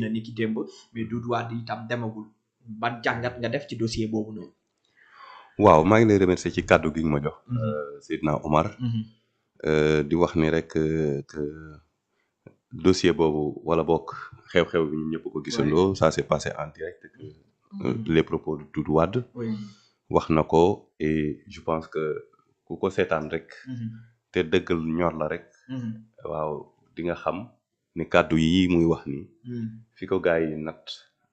na ni ki démb mais Doudou Wade itam demagul ban jàngat nga def ci dossier boobu noonu. waaw maa ngi lay remercier ci kàddu gi nga ma jox. Seydina Omar. di wax ni rek que dossier boobu wala bokk xew-xew bi ñun ñëpp ko gisandoo ça s'est passé en direct que les propos de Doudou Wade. wax na ko et je pense que ku ko seetaan rek. te dëggal ñor la rek. waaw di nga xam ni kàddu yi muy wax ni fi ko gars yi natt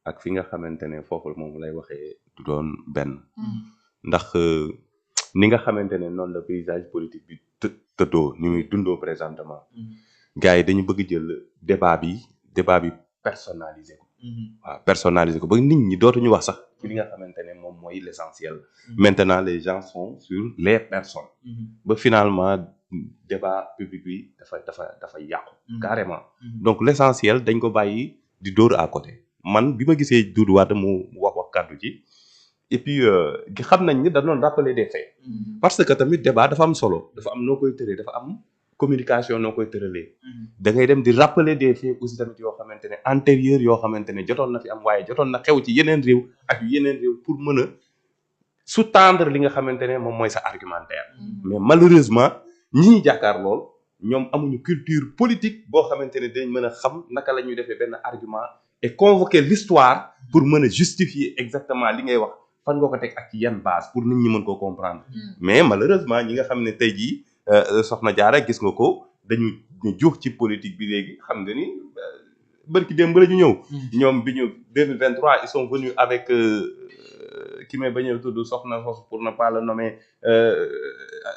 ak fi nga xamante ne foofu moom lay waxee du doon benn. ndax ni nga xamante ne noonu la paysage politique bi tëddoo ni muy dundoo présentement. gars yi dañu bëgg jël débat bi personnalisé ko. waaw personnalisé ko ba nit ñi dootuñu wax sax ci li nga xamante ne moom mooy l'essentiel. maintenant les gens sont sur les personnes. ba finalement débat public bi dafa yàqu. carrément donc l'essentiel dañ ko bàyyi di dóor à côté. man bi ma gisee Doudou Wade mu wax kàddu ci et puis xam nañ ni da doon rappeler des faits. parce que tamit débat dafa am solo dafa am noo koy tëree dafa am communication noo koy tëralee. da ngay dem di rappeler des faits aussi tamit yoo xamante ne antérieur yoo xamante ne jotoon na fi am waaye jotoon na xew ci yeneen réew ak yeneen réew pour mën a sous-tendre li nga xamante ne moom mooy sa argumentaire. mais malheureusement ñi ñuy jàkkaar lool ñoom amuñu culture politique boo xamante ne dañ mën a xam naka la ñuy defee benn argument et convoquer l'histoire pour mën a justifier exactement li ngay wax fan nga ko teg ak ci yan base pour nit ñi mën koo comprendre. mais malheureusement ñi nga xam ne tey jii soxna Diarra gis nga ko dañu juux ci politique bi léegi xam nga ni bërki démb la ñu ñëw. ñoom bi ñu 2023 ils sont venus avec ki may bañ a tudd soxna sos pour ne pas le nommer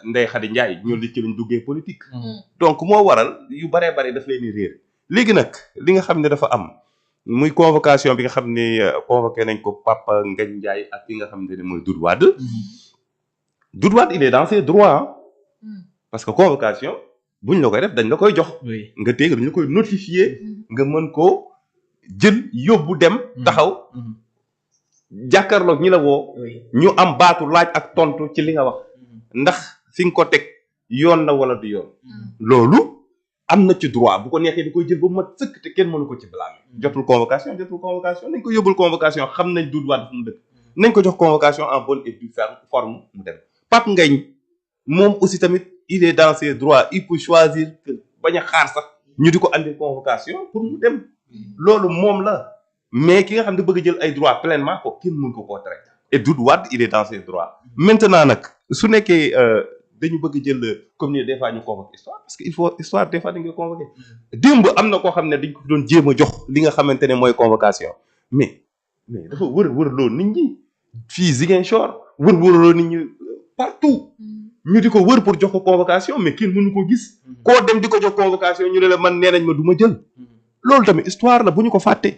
Ndeye Khady Ndiaye ñoo li ci lañ duggee politique. donc moo waral yu baree bare daf leen di réer. léegi nag li nga xam ne dafa am muy convocation bi nga xam ne convoqué nañ ko Papa Ngagne Ndiaye ak ki nga xam ne mooy Doudou Wade. Doudou Wade il est dans ses droits. parce que convocation buñ la koy def dañ la koy jox. nga téye dañ la koy notifier. nga mën koo jël yóbbu dem. taxaw jàkkaarloog ñi la woo. ñu am baatu laaj ak tontu ci li nga wax. ndax fi nga ko teg yoon la wala du yoon. loolu am na ci droit bu ko neexee di koy jël ba mat sëkk te kenn mënu ko ci blâmer. jotul convocation nañ ko yóbbul convocation xam nañ Doudou Wade fu mu dëkk. nañ ko jox convocation en bonne et due forme mu dem. Pape Ngagne moom aussi tamit il est dans ses droits il peut choisir que bañ a xaar sax ñu di ko andi convocation pour mu dem. loolu moom la mais ki nga xam ne bëgg jël ay droits pleinement ko kenn mën ko koo tere. et Doudou Wade il est dans ses droits. maintenant nag su nekkee dañu bëgg jël comme ni des fois ñu convoqué histoire parce que il faut histoire des fois dañ koy convoqué. démb am na koo xam ne dañ ko doon jéem a jox li nga xamante ne mooy convocation mais dafa wër nit ñi fii Ziguinchor wër nit ñi partout. ñu di ko wër pour jox ko convocation mais kenn mënu ko gis. koo dem di ko jox convocation ñu ne la man nee nañ ma du ma jël. loolu tamit histoire la bu ñu ko fàtte.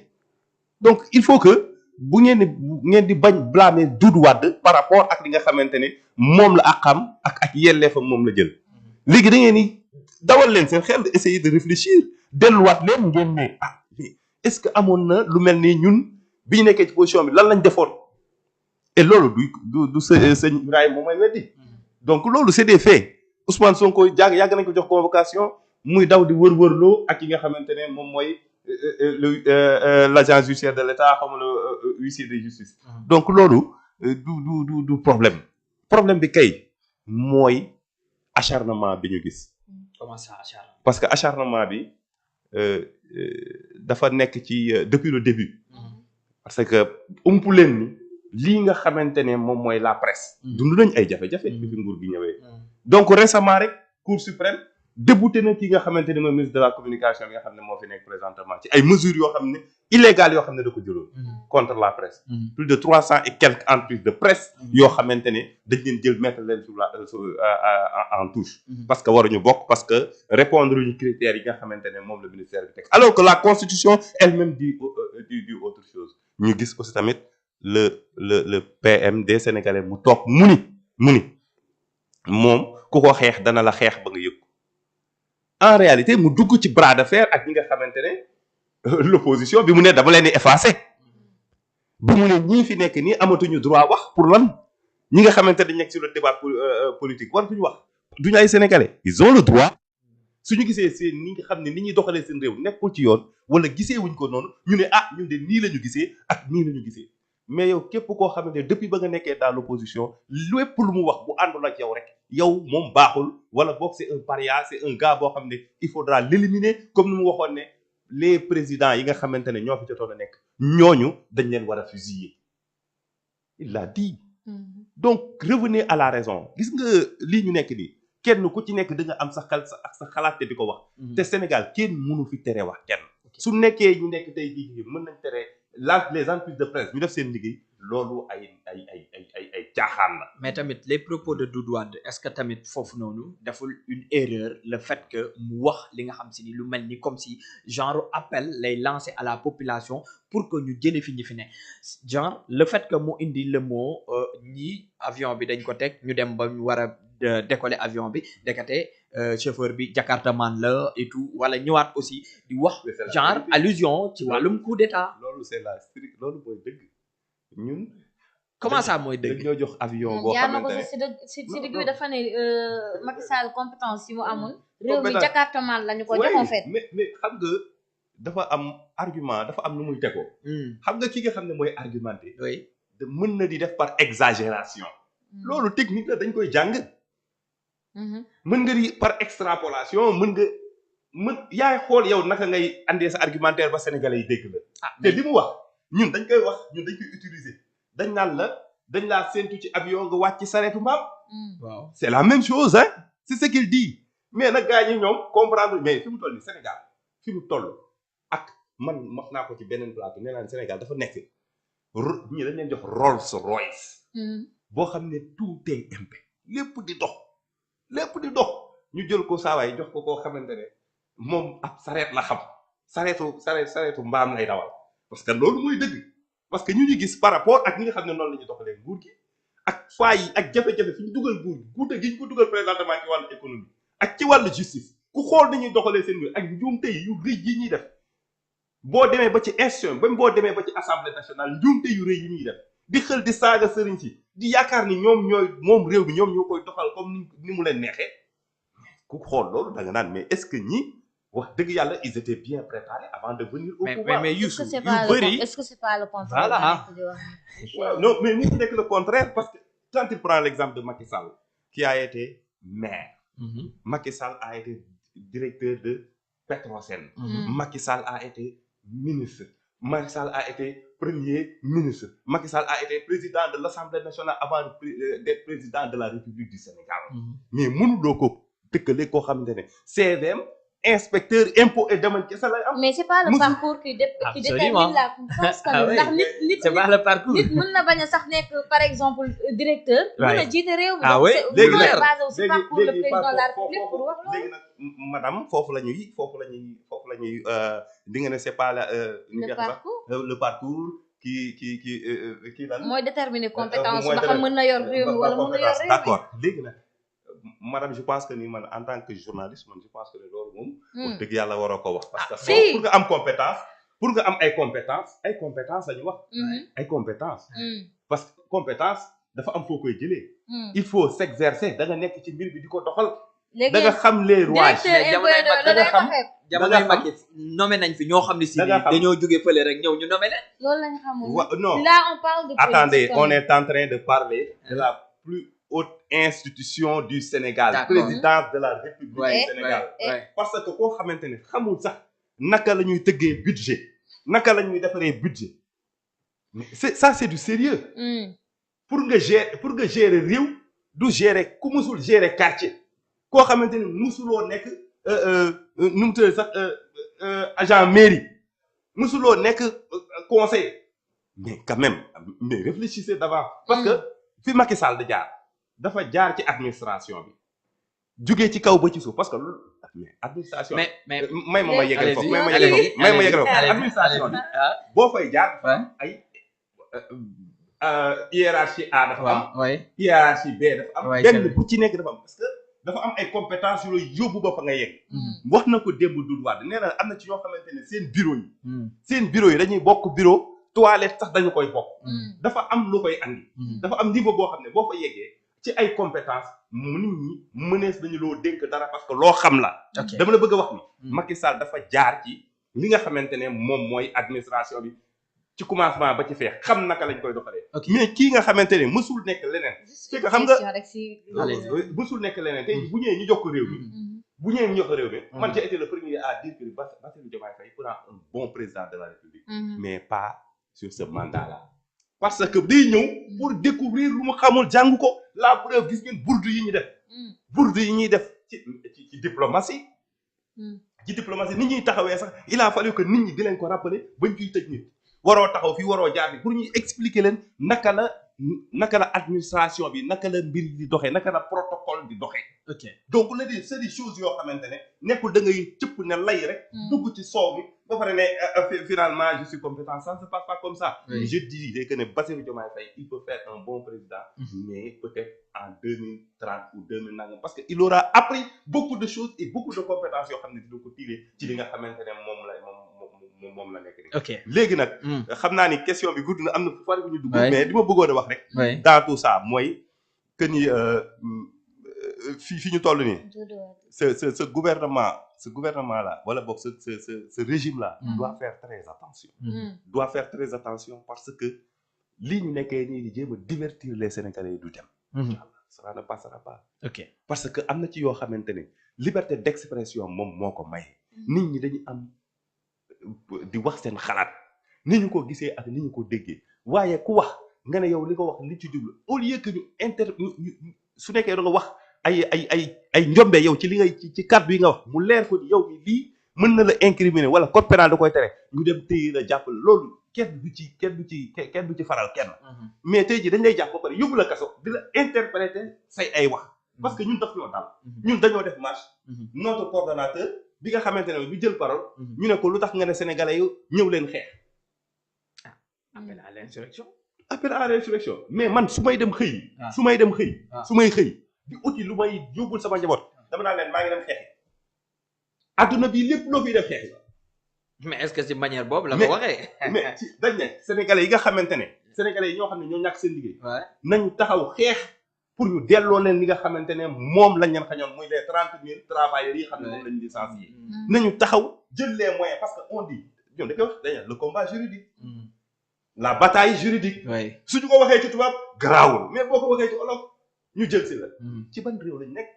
donc il faut que bu ngeen di bañ blâmer Doudou Wade par rapport ak li nga xamante ne moom la ak xam ak yelleefam moom la jël. léegi da ngeen ni dawal leen seen xel essayer de réfléchir delluwaat leen ngeen ne est-ce que amoon na lu mel ni ñun bi ñu nekkee ci position bi lan lañ defoon. et loolu du sëñ Ibrahima moom mooy weddi. donc loolu c'est des faits Ousmane Sonko yàgg nañ ko jox convocation muy daw di wër-wërloo ak yi nga xamante ne moom mooy l'agent judiciaire de l'État xam nga le huissier de justice. donc loolu du problème bi kay mooy acharnement bi ñu gis. comment ça acharnement. parce que acharnement bi dafa nekk ci depuis le début. parce que umpu leen ni lii nga xamante ne moom mooy la presse. dund nañ ay jafe-jafe. bi fi nguur gi ñëwee. donc récemment rek Cour suprême débouté na ki nga xamante ne mooy ministre de la communication bi nga xam ne moo fi nekk présentement ci ay mesures yoo xam ne illégales yoo xam ne da ko jëloon. contre la presse. plus de 300 et quelques entreprises de presse. yoo xamante ne dañ leen jël mettre leen en touche. parce que waruñu bokk parce que répondre ñu critères yi nga xamante ne moom la ministère bi teg alors que la constitution elle-même dit autre chose. ñu gis aussi tamit le PM des Sénégalais mu toog mu ni moom ku ko xeex dana la xeex ba nga yëg. en réalité mu dugg ci bras de fer ak ñi nga xamante ne l'opposition bi mu ne dama leen di effacer bi mu ne ñii fi nekk nii amatuñu droit wax pour lan ñi nga xamante ne dañ nekk sur le débat politique war duñu wax duñu ay sénégalais ils ont le droit suñu gisee seen ni nga xam ne ni ñuy doxalee seen réew nekkul ci yoon wala gisee wuñ ko noonu ñu ne ah ñun de nii la ñu gisee ak nii la ñu gisee mais yow képp koo xamante ne depuis ba nga nekkee dans l'opposition lépp lu mu wax bu àndul ak yow rek yow moom baaxul wala boog c'est un paria c'est un gars boo xam ne il faudra l'éliminer comme ni mu waxoon ne les présidents yi nga xamante ne ñoo fi jotoon a nekk ñooñu dañ leen war a fusiller il l'a dit. Donc revenez à la raison gis nga lii ñu nekk nii kenn ku ci nekk da nga am sa xel ak sa xalaat te di ko wax. te Sénégal kenn mënu fi tere wax kenn. su nekkee ñu nekk tey jii mën nañ tere les entreprises de presse ñu def seen liggéey loolu ay caaxaan la. mais tamit les propos de Doudou Wade est-ce que tamit foofu noonu deful une erreur le fait que mu wax li nga xam si ni lu mel ni comme si genre appel lay lancer à la population pour que ñu jëlee fi ñi fi ne genre le fait que mu indi le mot ñii avion bi dañ ko teg ñu dem ba ñu war a décoller avion bi dekate chauffeur bi jakartaman la et tout wala ñëwaat aussi di wax genre allusion ci wàllum coup d'état. loolu c'est la strict loolu mooy dëgg ñun. comment ça mooy dëgg ñoo jox avion boo xamante ne si digg bi dafa ne Macky Sall compétence yi mu amoon. réew mi jakartaman la ñu ko jox en fait. mais xam nga dafa am argument dafa am nu muy tegoo. xam nga ki nga xam ne mooy argumenté. oui mën na di def par exagération. loolu technique la dañ koy jàng. mën nga di par extrapolation mën yaay xool yow naka ngay andee sa argumentaire ba sénégalais yi dégg la. te li mu wax ñun dañ koy wax ñun dañ koy utiliser dañ naan la dañ laa séntu ci avion nga wàcc ci sareetu mbaam. waaw c'est la même chose hein c'est ce qu'il dit mais nag gars ñi ñoom comprendre mais fi mu toll nii Sénégal fi mu toll ak man wax naa ko ci beneen plateau nee naa Sénégal dafa nekk ñii dañ leen jox Rolls Royce. boo xam ne tout est impec lépp di dox ñu jël ko saawaay jox ko koo xamante ne moom ab sareet la xam sareetu mbaam lay dawal parce que loolu mooy dëgg parce que ñu gis par rapport ak ñi nga xam ne noonu la ñuy doxalee nguur gi ak faa yi ak jafe-jafe fi ñu dugal nguur gi guute gi ñu ko dugal présentement ci wàllu économie ak ci wàllu justice ku xool nañuy doxalee seen nguur ak njuumte yu rëy yi ñuy def boo demee ba ci institution ba boo demee ba ci assemblée nationale njuumte yu rëy yi ñuy def di xel di saaga sëriñ si di yaakaar ni ñoom ñooy moom réew mi ñoom ñoo koy doxal comme ni mu leen neexee ku xool loolu da nga naan mais est-ce que ñi wax dëgg yàlla ils étaient bien préparés avant de venir au pouvoir. mais Youssou yu bëri est-ce que c'est pas le contraire. voilà non mais mu nekk le contraire parce que quand tu prends l'exemple de Macky Sall qui a été maire. Macky Sall a été directeur de Petrosen. Macky Sall a été ministre. Macky Sall a été premier ministre. Macky Sall a été président de l'Assemblée nationale avant d'être président de la République du Sénégal. mais mënuloo ko dëkkale koo xamante ne CVM inspecteur impôt et domaine kese lay am. mais c'est pas le parcours qui détermine la confiance que ndax nit c'est pas le parcours. nit mën na bañ a sax nekk par exemple directeur. mën na jiite réew mi. ah oui léegi nag basé aussi parcours le président de la République pour wax loolu. léegi nag madame foofu la ñuy di nga ne c'est pas le parcours qui lan. mooy déterminer compétence ba xam mën na yor réew mi wala mën na yor réew mi. d'accord léegi nag madame je pense que ni man en tant que journaliste man je pense que ne loolu moom. wax dëgg yàlla waroo ko wax. parce que pour nga am compétence pour nga am ay compétence la ñu wax. ay compétence parce que compétence dafa am foo koy jëlee. il faut s'exercer da nga nekk ci mbir bi di ko doxal. da nga xam les rouages. jamonoy Macky nommé nañ fi ñoo xam ne si dañoo jógee fële rek ñëw ñu nommé leen. loolu lañ xamul. non là on parle de politique. Attendez, on est en train de parler de la plus haute institution du Sénégal. Présidence de la République du Sénégal. parce que koo xamante ne xamul sax naka la ñuy tëggee budget naka la ñuy defaree budget mais c'est du sérieux. pour nga gérer réew du gérer ku musul gérer quartier koo xamante ne musuloo nekk nu mu tudd sax agent mairie musuloo nekk conseil mais quand même mais réfléchissez d'abord parce que fi Macky Sall da jaar dafa jaar ci administration bi jugee ci kaw ba ci suuf parce que loolu administration mais may ma yeggal foofu may ma yeggal foofu administration bi boo fay jaar ay hiérarchie A dafa am hiérarchie B dafa am benn bu ci nekk dafa am parce que dafa am ay compétences yooyu yóbbu ba fa nga yegg wax na ko démb Doudou Wade nee na am na ci ñoo xamante ne seen bureau yi dañuy bokk bureau toilette sax dañu koy bokk dafa am lu koy andi dafa am niveau boo xam ne boo fa yeggee ci ay compétences nit ñi mënees nañu loo dénk dara parce que loo xam la. dama la bëgg a wax ni. Macky Sall dafa jaar ci li nga xamante ne moom mooy administration bi ci commencement ba ci feex xam naka lañ koy doxalee. mais kii nga xamante ne mësul nekk leneen. c'est que xam nga mësul nekk leneen tey bu ñëwee ñu jox ko réew mi. bu ñëwee ñu jox ko réew mi. man j'ai été le premier à dire que Bassirou Diomaye Faye sera un bon président de la République. mais pas sur ce mandat-là. parce que day ñëw pour découvrir lu mu xamul jàng ko la preuve gis ngeen bourde yi ñuy def. bourde yi ñuy def ci diplomatie. ci diplomatie nit ñuy taxawee sax il a fallu que nit ñi di leen ko rappeler bañ ciy tëj nit. waroo taxaw fii waroo jaar bi pour ñuy expliquer leen naka la administration bi naka la mbir yi di doxee naka la protocole di doxee. donc la di c'est des choses yoo xamante ne nekkul da ngay cëpp ne lay rek. dugg ci soow mi ba pare ne finalement je suis compétent ça ne se passe pas comme ça. je dis que ne Bassirou Diomaye Faye il peut faire un bon président. mais peut-être en 2030 ou 2000 nangam parce que il aura appris beaucoup de choses et beaucoup de compétences yoo xam ne dina ko tirer ci li nga xamante ne moom la nekk nii. léegi nag. xam naa ni question bi gudd na am na fu fari bu ñu dugg. mais li ma bëggoon a wax rek. dans tout ça mooy que ni fi ñu toll nii. ce gouvernement là wala boog ce régime là. doit faire très attention. doit faire très attention parce que lii ñu nekkee nii di jéem a divertir les Sénégalais du dem. ça ne passera pas. parce que am na ci yoo xamante ne liberté d'expression moom moo ko may. nit ñi dañu am. di wax seen xalaat ni ñu ko gisee ak ni ñu ko déggee waaye ku wax nga ne yow li ko wax li ci jublu au lieu que ñu su nekkee da nga wax ay njombe yow ci li ngay ci kàddu yi nga wax mu leer ko ni yow ni lii mën na la incriminer wala code pénal da koy tere ñu dem téye la jàppale loolu kenn du ci faral kenn. mais tey jii dañ lay jàpp ba pare yóbbu la kaso di la interpréter say ay wax parce que ñun daf ñoo dal. ñun dañoo def marche. notre coordonnateur. bi nga xamante ne bi jël parole. ñu ne ko lu tax nga ne sénégalais yu ñëw leen xeex. appel à l'insurrection. appel à l'insurrection mais man su may dem xëy. su may xëy di uti lu may yóbbul sama njaboot. dama naa leen maa ngi dem xeex. adduna bi lépp loo fiy def xeex. mais est-ce que ci manière boobu la ko waxee. mais ci dañ ne sénégalais yi nga xamante ne. sénégalais yi ñoo xam ne ñoo ñàkk seen liggéey. nañu taxaw xeex. pour ñu delloo leen li nga xamante ne moom lañ leen xañoon muy les 30 000 travailleurs yi xam ne moom lañu licencié. nañu taxaw jël les moyens parce que on dit ñoom da koy wax dañuy le combat juridique. la bataille juridique. suñu ko waxee ci tubaab garaawul mais boo ko waxee ci olof ñu jël si la. ci ban réew lañ nekk.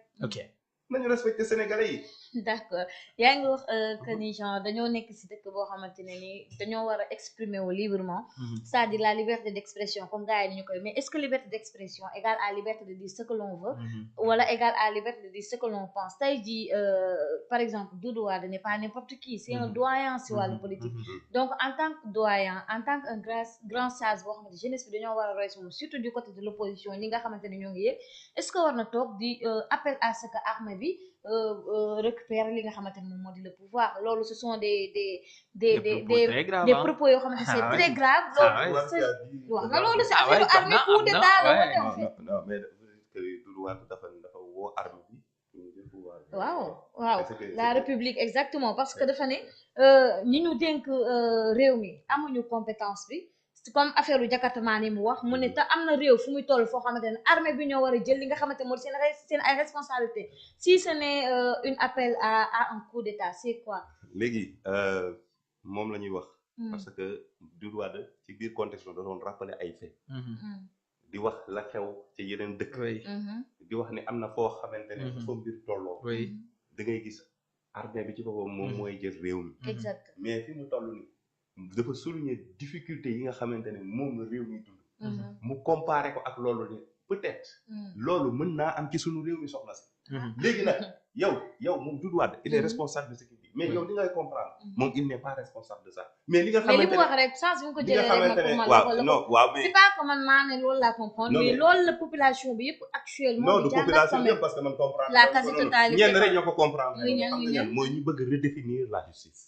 nañu respecté sénégalais yi. d'accord yaa ngi wax que ni genre dañoo nekk ci dëkk boo xamante ne ni dañoo war a exprimer wu librement. c'est-à-dire la liberté d'expression comme gars yi ni ñu koy mais est-ce que liberté d'expression égale à liberté de dire ce que l'on veut. wala égale à liberté de dire ce que l'on pense tey jii par exemple Doudou Wade n'est pas n'importe qui c'est un doyen ci wàllu politique. donc en tant que doyen en tant que un grand sage boo xamante jeunesse bi dañoo war a roy moom surtout du côté de l'opposition ñi nga xamante ne ñoo ngi yëg est-ce que war na toog di appel à ce que armée bi récupérer li nga xamante ne moom moo di le pouvoir loolu ce sont des propos yoo xamante c'est très grave loolu wax nga loolu c'est affaire armée coup d'état la woote en fait non mais Doudou Wade dafa woo armée bi waaw la république exactement parce que dafa ne ñi ñu dénk réew mi amuñu compétence bi comme affaire u jakartamaan yi mu wax mu ne te am na réew fu muy toll foo xamante ne armée bi ñoo war a jël li nga xamante moo di seen ay responsabilité si ce n'est une appel à un coup d'état c'est quoi léegi moom la ñuy wax parce que Doudou Wade ci biir contexte da doon rappeler ay faits di wax la xew ci yeneen dëkk di wax ne am na foo xamante ne foo mbir tolloo da ngay gis armée bi ci boppam moom mooy jël réew mi exact mais fi mu toll ni dafa souligner difficulté yi nga xamante ne moom la réew mi dund mu comparé ko ak loolu ne peut-être loolu mën naa am ci sunu réew mi soxna si léegi nag yow moom Doudou Wade il est responsable de ce qu'il dit mais yow li ngay comprendre moom il n'est pas responsable de ça mais li nga xamante ne mais li mu wax rek sens bi mu ko jëlee rek waaw mais c'est pas que man maa ne loolu laa comprendre mais loolu la population bi yëpp actuellement non de population bi yëpp parce que man comprendre la quasi-totalité ñenn rek ñoo ko comprendre ñen mooy ñu bëgg redéfinir la justice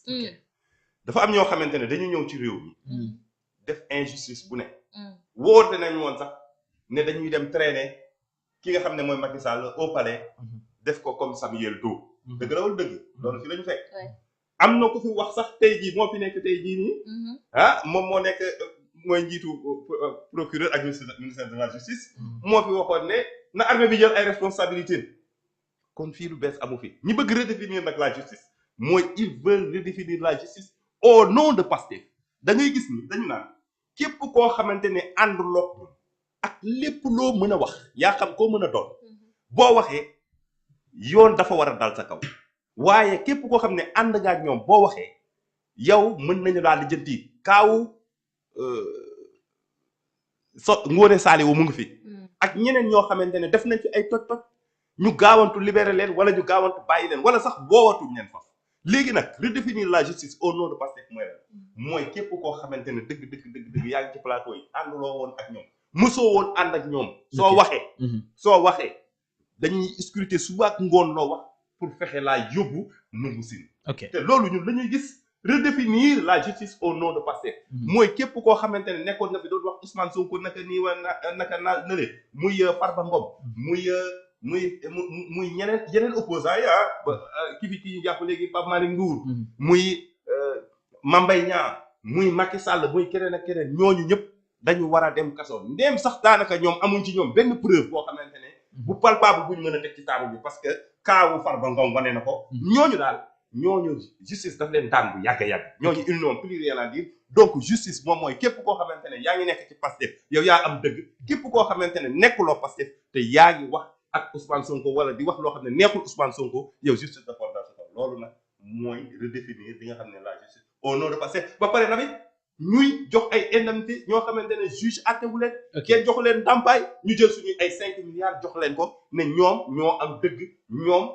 dafa am ñoo xamante ne dañu ñëw ci réew mi def injustice bu ne wóorte nañ woon sax ne dañuy dem traîner ki nga xam ne mooy Macky Sall au palais def ko comme Samuel Doe dëgg la wala dëgg loolu fi la ñu fekk am na ku fi wax sax tey jii moo fi nekk tey jii nii moom moo nekk mooy njiitu procureur ak ministère de la justice moo fi waxoon ne na armée bi jël ay responsabilités kon fii lu bees amu fi ñi bëgg redéfinir nag la justice mooy ils veulent redéfinir la justice au nom de Pastef da ngay gis ni dañu naan képp koo xamante ne ànduloo ak lépp loo mën a wax yaa xam koo mën a doon boo waxee yoon dafa war a dal sa kaw waaye képp koo xam ne ànd nga ak ñoom boo waxee yow mën nañu daal di jënti kaawu Ngoné Saliou mu ngi fi ak ñeneen ñoo xamante ne def nañ fi ay toj-toj ñu gaawantu libéré leen wala ñu gaawantu bàyyi leen wala sax boowatuñ leen fa léegi nag redéfinir la justice au nom de Pastef mooy la mooy képp koo xamante ne dëgg yaa ngi ci plateau yi ànduloo woon ak ñoom mësoo woon ànd ak ñoom soo waxee dañuy scruter suba ak ngoon loo wax pour fexe laa yóbbu nungu sin te loolu ñun lañuy gis redéfinir la justice au nom de Pastef mooy képp koo xamante ne nekkoon na fi doon wax Ousmane Sonko naka nii wa naka na le muy Farba Ngom muy yeneen opposants yi ki ñu jàpp léegi Pape Malick Ndour muy Mame Mbaye Niang muy Macky Sall muy keneen ak keneen ñooñu ñëpp dañu war a dem kaso ndéem sax daanaka ñoom amuñ ci ñoom benn preuve boo xamante ne bu palpable buñ mën a teg ci table bi parce que kaawu Farba Ngom wane na ko ñooñu daal ñooñu justice daf leen daan bu yàgg ñooñu ils n'ont plus rien à dire donc justice moom mooy képp koo xamante ne yaa ngi nekk ci Pastef yow yaa am dëgg képp koo xamante ne nekkuloo Pastef te yaa ngi wax ak Ousmane Sonko wala di wax loo xam ne neexul Ousmane Sonko yow justice dafa dal sa kaw loolu nag mooy redéfinir li nga xam ne la justice au nom de Pastef ba pare tamit ñuy jox ay indemnité ñoo xamante ne juge àttewu leen kenn joxu leen ndàmpaay ñu jël suñuy ay 5 milliards jox leen ko ne ñoom ñoo am dëgg ñoom